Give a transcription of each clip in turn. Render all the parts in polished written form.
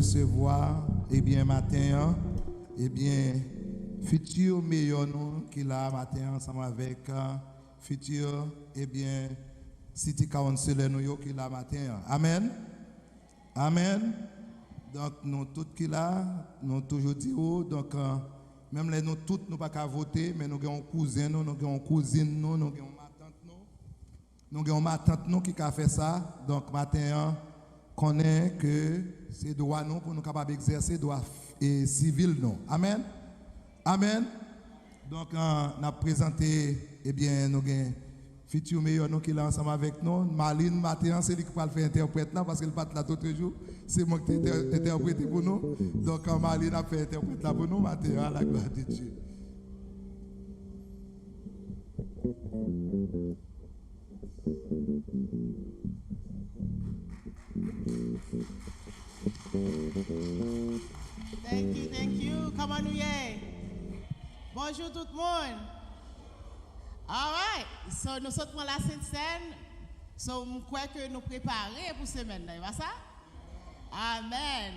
recevoir, eh bien, matin, eh bien, futur meilleur nous qui l'a matin ensemble avec futur, eh bien, City Councilor nous qui l'a matin. Amen. Amen. Donc, nous tous qui là, nous toujours dit, donc, même les nous tous, nous pas qu'à voter, mais nous avons cousin, nous avons cousine, nous avons ma tante, nous avons ma tante nous qui a fait ça. Donc, matin, connaît que c'est droit nous pour nous capables d'exercer droit civil nous. Amen. Amen. Donc, on a présenté, eh bien, nous avons futur meilleur nous qui est ensemble avec nous. Marlene matin, c'est lui qui va le faire interprète là parce qu'elle part là tout le jour. C'est moi qui t'ai interprété pour nous. Donc, Marlene a fait interprète là pour nous matin à la gloire de Dieu. Thank you. Come on, yeah. Bonjour tout le monde. All right. So, nous sommes dans la Sainte-Seine. So, je crois que nous préparons pour cette semaine. N'est-ce pas ça? Amen.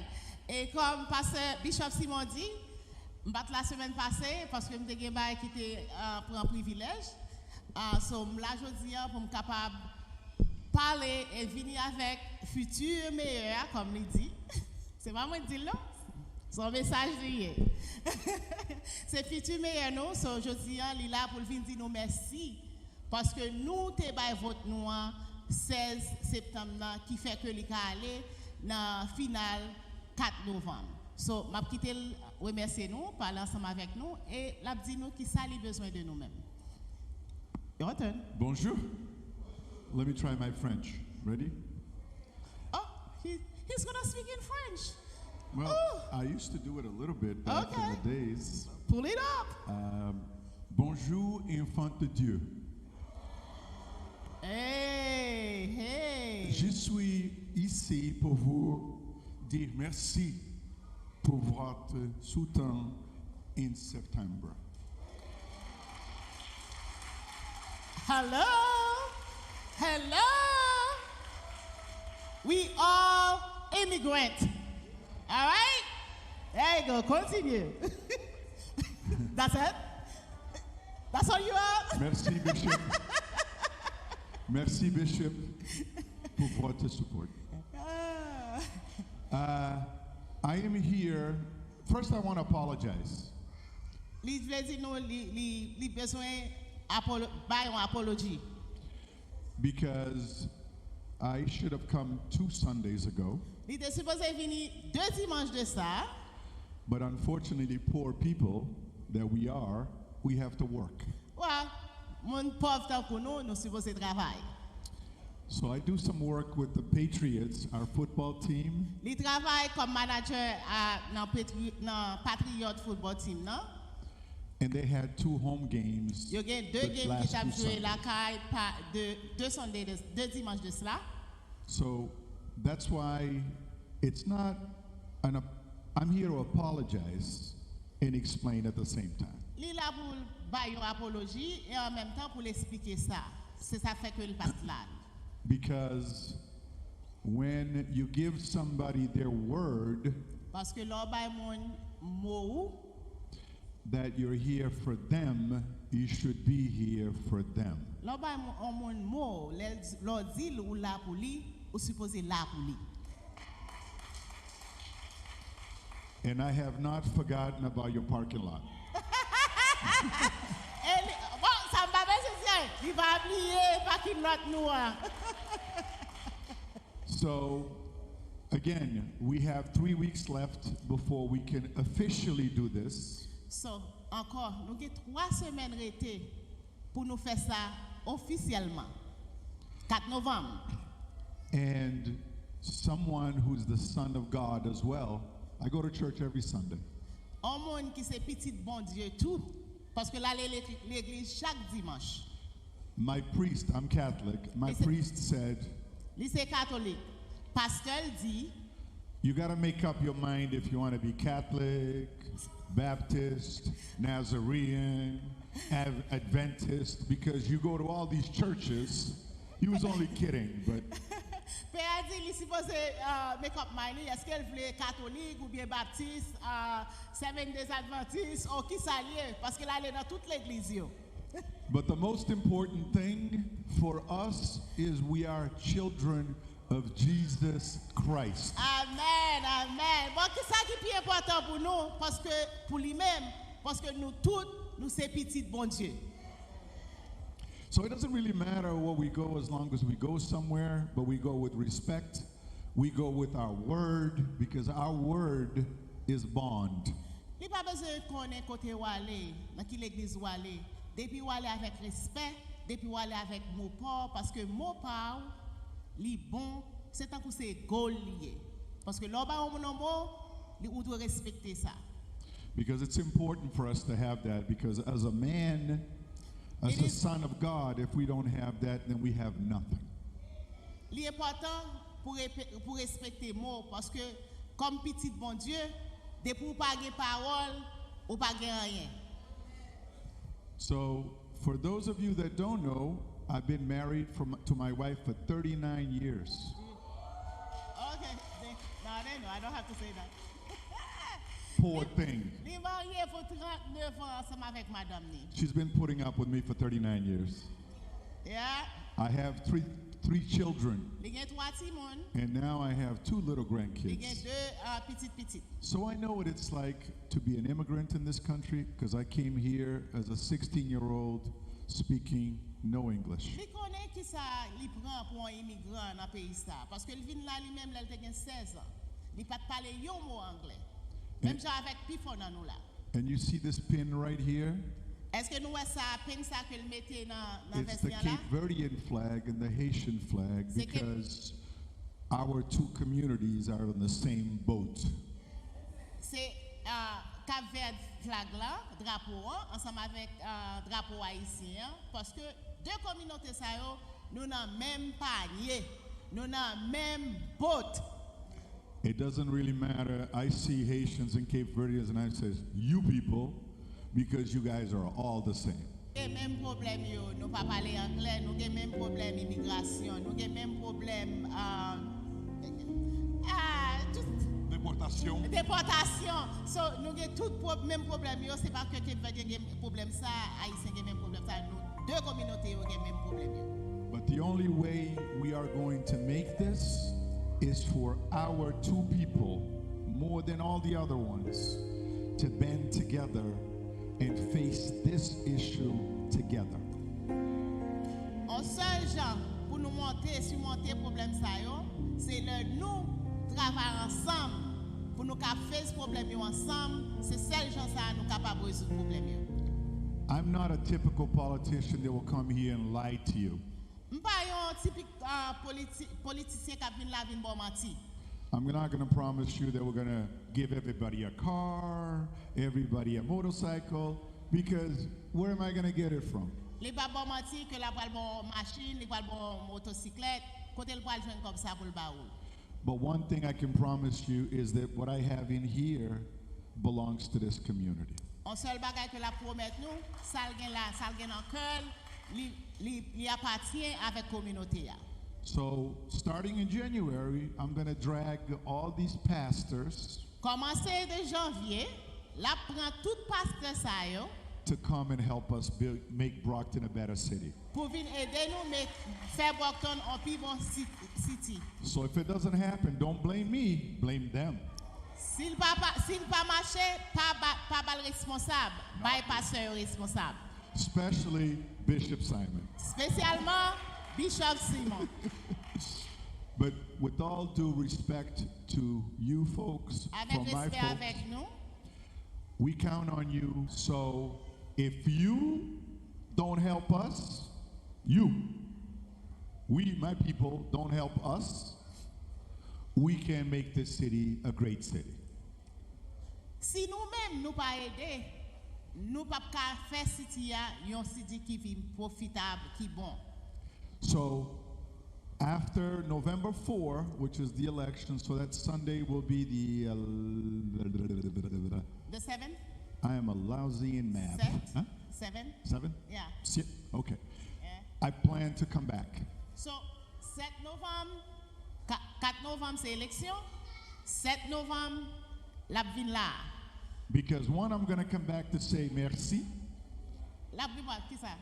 Et comme Pasteur Bishop Simon dit, je suis la semaine passée parce que je suis qui était pour un privilège. So, là, je dis pour me capable parler et venir avec futur meilleur, comme il dit. C'est pas moi qui dis là. Son message lié. C'est futur meilleur nous. So, je dis, il est là pour venir dire nous merci. Parce que nous, te bay vote nous 16 septembre qui fait que l'État aller dans la finale 4 novembre. So, m'a quitté remercier nous, parler ensemble avec nous et l'a dit nous qui ça a besoin de nous-mêmes. Your turn. Bonjour. Let me try my French. Ready? Oh, he's going to speak in French. Well, I used to do it a little bit back in the days. Pull it up. Bonjour, enfant de Dieu. Hey. Je suis ici pour vous dire merci pour votre soutien en septembre. Hello. We all immigrant. All right? There you go. Continue. That's it? That's all you are? Merci, Bishop. Merci, Bishop, pour votre support. I am here. First, I want to apologize. Li besoin apology. Because I should have come 2 Sundays ago. Li était supposé venir 2 dimanches de ça. But unfortunately, poor people that we are, we have to work. Ouais, mon pauvre tant que nous supposé travailler. So I do some work with the Patriots, our football team. Li travaille comme manager dans Patriot football team, non? And they had 2 home games. Yo gen 2 games qui t'a joué la caille deux dimanches de cela. So that's why it's not I'm here to apologize and explain at the same time. Li la pour ba yon apologie et en même temps pour l'expliquer ça. C'est ça fait que il passe là. Because when you give somebody their word Parce que l'on ba mon mot that you're here for them, you should be here for them. l'on ba mon mot, l'on dit ou là pour lui, ou supposé là pour lui. And I have not forgotten about your parking lot. Bon, ça m'a pas il va oublier parking lot noir. So, again, we have 3 weeks left before we can officially do this. So, encore, nous avons 3 semaines restées pour nous faire ça officiellement. 4 novembre. And someone who's the son of God as well, I go to church every Sunday. Un monde qui c'est petit bon Dieu tout, parce que là l'église chaque dimanche. My priest, I'm Catholic, my priest said, Lycée catholique, pasteur dit, you got to make up your mind if you want to be Catholic, Baptist, Nazarene, Adventist, because you go to all these churches. He was only kidding, but Père dit, il est supposé make up mind. Est-ce qu'elle voulait catholique ou bien baptiste, Seventh-day Adventist, ou qui s'allie? Parce qu'elle allait dans toute l'église. But the most important thing for us is we are children of Jesus Christ. Amen, amen. Bon, qui ça qui est plus important pour nous? Parce que pour lui-même, parce que nous tous, nous sommes petits bon Dieu. So it doesn't really matter where we go as long as we go somewhere, but we go with respect. We go with our word because our word is bond. Il n'y a pas besoin de connaître côté où aller, dans quelle église où aller. Depuis où aller avec respect, depuis où aller avec mot pas, parce que mot pas, li bon, c'est tant que c'est goal lié. Parce que l'oba on mot, on doit respecter ça. Because it's important for us to have that because as a man, as a son of God, if we don't have that, then we have nothing. L'important pour respecter mot parce que comme petit bon Dieu, depuis ou pas de parole, ou pas de rien. So, for those of you that don't know, I've been married to my wife for 39 years. Okay, no, they know. I don't have to say that. Poor thing. She's been putting up with me for 39 years. Yeah. I have three children. And now I have 2 little grandkids. So I know what it's like to be an immigrant in this country because I came here as a 16-year-old speaking no English. And you see this pin right here? It's the Cape Verdean flag and the Haitian flag because our 2 communities are in the same boat. C'est Cape Verde flag là, drapeau ensemble avec drapeau haïtien parce que 2 communautés ça yo, nous dans même panier, nous dans même boat. It doesn't really matter. I see Haitians and Cape Verdeans and I say, you people, because you guys are all the same. Même problème yo, nous pas parler anglais, nous avons même problème immigration, nous avons même problème déportation. So nous avons tout même problème yo, c'est pas que Cape Verde a problème ça, haïtien a même problème ça, nous 2 communautés yo ont même problème yo. But the only way we are going to make this is for our 2 people, more than all the other ones, to band together and face this issue together. En seul genre pour nous surmonter problème ça yo, c'est le nous travailler ensemble pour nous faire ce problème yo ensemble, c'est seul genre ça nous capable résoudre problème yo. I'm not a typical politician that will come here and lie to you. I'm not going to promise you that we're going to give everybody a car, everybody a motorcycle, because where am I going to get it from? But one thing I can promise you is that what I have in here belongs to this community. So, starting in January, I'm going to drag all these pastors to come and help us make Brockton a better city. So if it doesn't happen, don't blame me, blame them. Especially Bishop Simon. Bishop Simon. But with all due respect to you folks, from my folks, we count on you. So if you don't help us, we, my people, don't help us, we can make this city a great city. Si nous-mêmes nous pas aider, nous pas faire city un city qui vit profitable, qui bon. So after November 4, which is the election, so that Sunday will be the 7th? I am a lousy in math. 7? 7? Yeah. Okay. Yeah. I plan to come back. So 7 November, 4 novembre c'est élection, 7 novembre la vin là. Because one, I'm going to come back to say merci. La vin qui ça?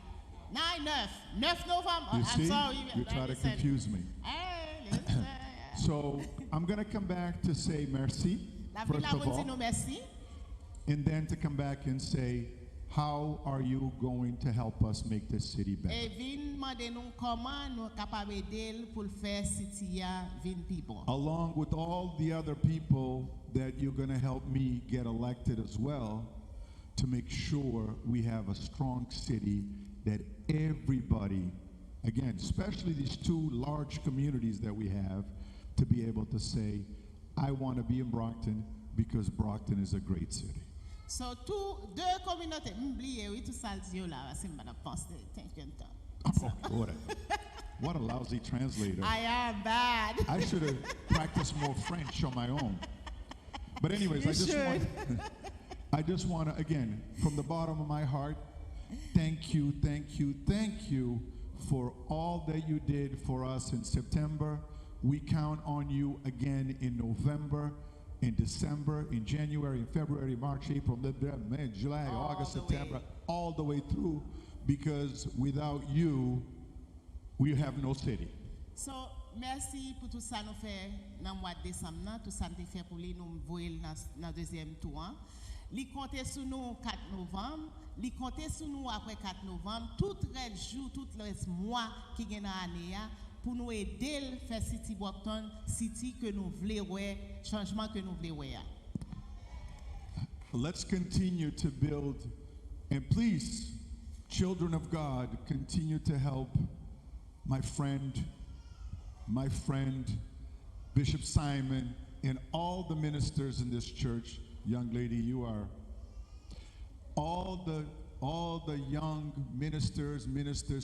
9 novembre. You I'm see? sorry. You try to confuse me. So I'm going to come back to say merci, first of all, and then to come back and say, how are you going to help us make this city better? Along with all the other people that you're going to help me get elected as well, to make sure we have a strong city that everybody, again, especially these two large communities that we have, to be able to say, I want to be in Brockton because Brockton is a great city. So, deux communautés, m'oubliez, oui, tout ça le dit là, c'est madame pense, Oh, what a lousy translator. I am bad. I should have practiced more French on my own. But anyways, I just want to, again, from the bottom of my heart, thank you for all that you did for us in September. We count on you again in November, in December, in January, in February, March, April, May, July, August, September, all the way through, because without you, we have no city. So, merci pour tout ça nous fait dans le mois de décembre, tout ça nous fait pour nous voyer dans le deuxième tour. Li compter sur nous 4 novembre, li compter sur nous après 4 novembre, tout les jours, tout les mois qui gagne dans l'année pour nous aider à faire City Brockton, City que nous voulons, changement que nous voulons. Let's continue to build, and please, children of God, continue to help my friend, Bishop Simon, and all the ministers in this church. Young lady, you are all the young ministers,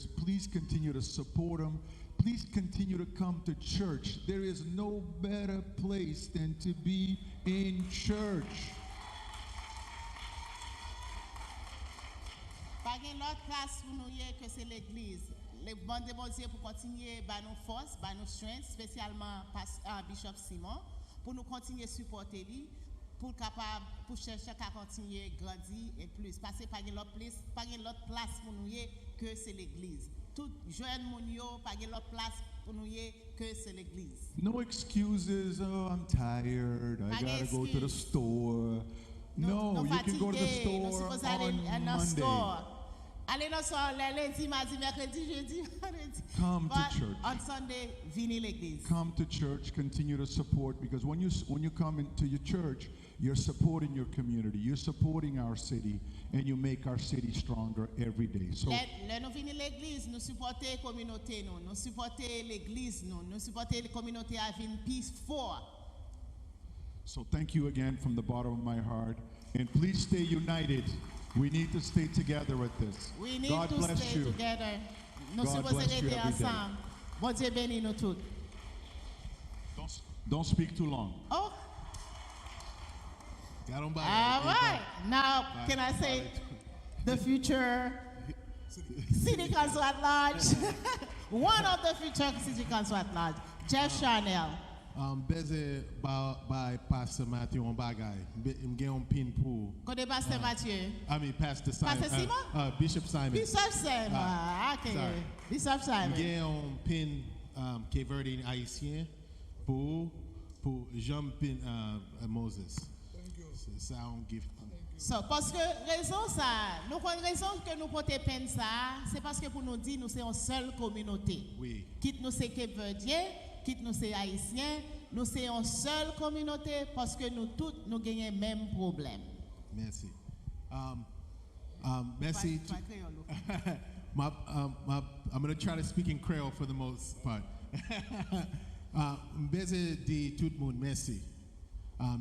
please continue to support them. Please continue to come to church. There is no better place than to be in church. Pas une autre place pour nous que c'est l'église. Les bonnes de Dieu pour continuer à nos forces, à nos strengths, spécialement Bishop Simon, pour nous continuer à supporter lui, pour capable pour chercher à continuer à grandir et plus. Parce que pas une autre place pour nous que c'est l'église. Tout jeune monio, pas une autre place pour nous que c'est l'église. No excuses. Oh, I'm tired. I gotta go to the store. No, you can go to the store on Monday. Allez dans son lundi, mardi, mercredi, jeudi, vendredi. Come to church. On Sunday, venez l'église. Come to church, continue to support, because when you come into your church, you're supporting your community, you're supporting our city, and you make our city stronger every day. So nous venons l'église, nous supporter la communauté, nous supporter l'église, nous supporter la communauté à venir peace for. So thank you again from the bottom of my heart, and please stay united. We need to stay together with this. We need God to bless stay you. together. Nous God supposons bless you rester every day. ensemble. Bon Dieu bénit nous tous. Don't speak too long. Oh. Got on by. All right. Now, can I say the future city council at large? One of the future city council at large, Jeff Charnel. Beze by Pastor Matthew on bagay. M'gen on pin pour. Côté Pasteur Mathieu. I mean Pastor Simon. Pastor Simon? Bishop Simon. Bishop Simon. Okay. Sorry. Bishop Simon. M'gen on pin Cape Verde haïtien pour Jean pin Moses. Thank you. Ça on give. So, parce que raison ça, nous prenons raison que nous portons peine ça, c'est parce que pour nous dire nous sommes une seule communauté. Oui. Quitte nous c'est Cape Verdien, quitte nous c'est haïtien, nous sommes une seule communauté parce que nous tous nous gagnons même problème. Merci. Merci. I'm going to try to speak in Creole for the most part. Mbeze di tout moun merci.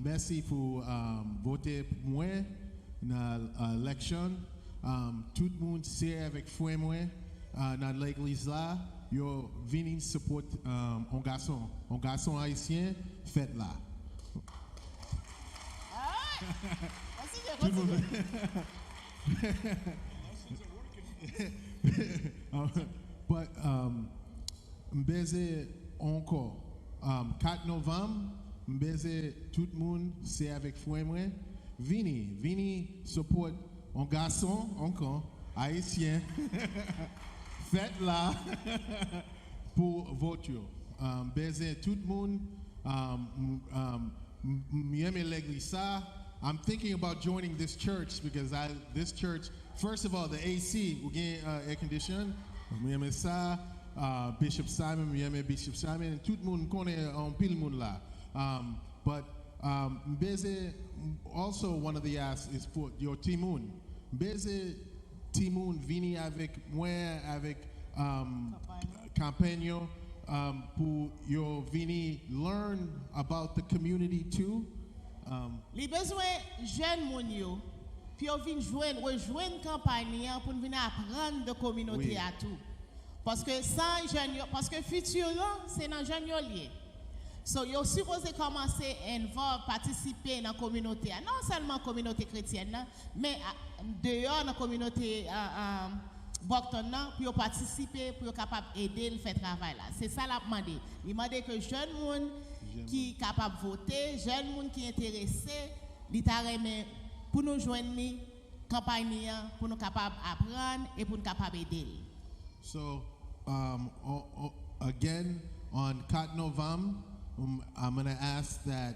Merci pour voter pour moi dans l'élection. Tout le monde sait avec foi moi dans l'église là. Yo vini support un garçon haïtien fait là. Tout le monde. But mbeze encore 4 novembre, m'baiser tout le monde, c'est avec frère moi. Vini support un garçon encore haïtien. Faites là pour voter. Baiser tout le monde. I'm thinking about joining this church because this church, first of all, the AC, we get air condition. Bishop Simon, Bishop Simon, and tout le monde connaît un pile monde là. But Mbeze, also one of the asks is for your Timoun. Mbeze Timoun vini avec moi, avec Campagno, pour your vini learn about the community too. Les besoins jeunes moun yo, puis on vient rejoindre campagne pour venir apprendre de communauté à tout. Parce que sans jeunes, parce que futur c'est dans jeunes lié. So yo supposé commencer à participer dans la communauté, non seulement communauté chrétienne, mais dehors dans la communauté Brockton pour participer, pour capable aider le faire travail là. C'est ça l'a demandé. Il m'a demandé que jeunes moun qui capable voter, jeunes moun qui intéressé, pour nous joindre campagne pour nous capable apprendre et pour nous capable aider. So again on 4 novembre I'm going to ask that,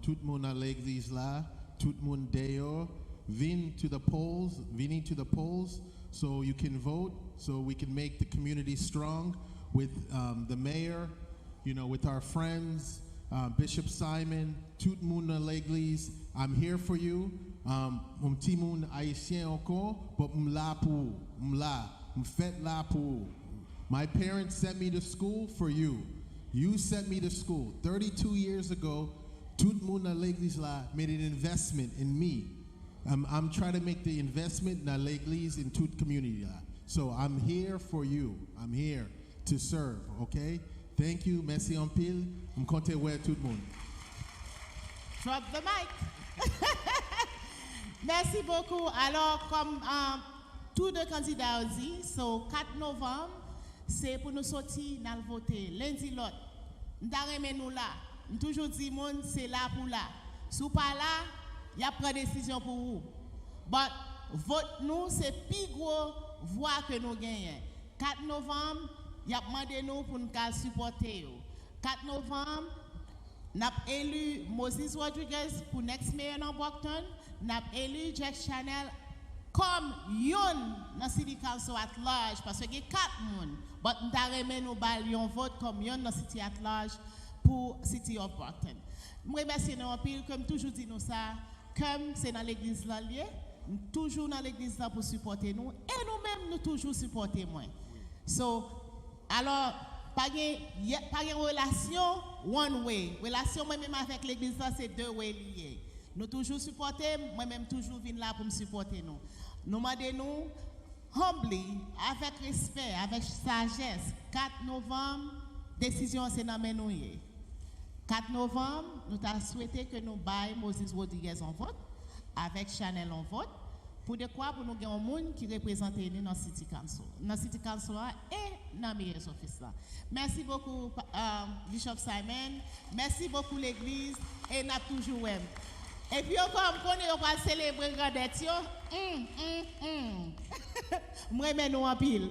tout le monde à l'église là, tout le monde dehors, vini to the polls, so you can vote, so we can make the community strong with the mayor, with our friends, Bishop Simon, tout le monde à l'église. I'm here for you. Mon petit monde haïtien encore, but m'fait là pour. My parents sent me to school for you. You sent me to school 32 years ago. Tout le monde à l'église là made an investment in me. I'm trying to make the investment dans l'église in toute community là. So I'm here for you. I'm here to serve. Okay. Thank you. Merci en pile. I'm content where tout le monde. Drop the mic. Merci beaucoup. Alors comme tous deux candidats ont dit, so 4 novembre. C'est pour nous sortir dans le voter. Lundi l'autre, nous là. Nous toujours dit monde c'est là pour là. Si vous pas là, il y a pas de décision pour vous. But vote nous c'est plus gros voix que nous gagnons. 4 novembre, il y a demandé nous pour nous supporter. 4 novembre, nous avons élu Moises Rodrigues pour next mayor dans Brockton. Nous avons élu Charnel comme yon dans City Council at large parce que il y a 4 moun. But nous avons vote comme yon dans City at large pour City of Brockton. Je remercie nous en pile, comme toujours dit nous ça, comme c'est dans l'église là lié, toujours dans l'église là pour supporter nous et nous-mêmes nous toujours supporter moi. So, alors, pas de relation one way. Relation moi-même avec l'église là c'est deux way lié. Nous toujours supporter, moi-même toujours venir là pour me supporter nous. Nous demandons humbly, avec respect, avec sagesse, 4 novembre, décision c'est dans nous. 4 novembre, nous avons souhaité que nous baillons Moises Rodrigues en vote, avec Charnel en vote, pour de quoi pour nous gagner un monde qui représente nous dans City Council. Dans City Council et dans les offices là. Merci beaucoup Bishop Simon, merci beaucoup l'église et n'a toujours aimé. Et puis encore on va célébrer grandeur. Moi mais nous en pile.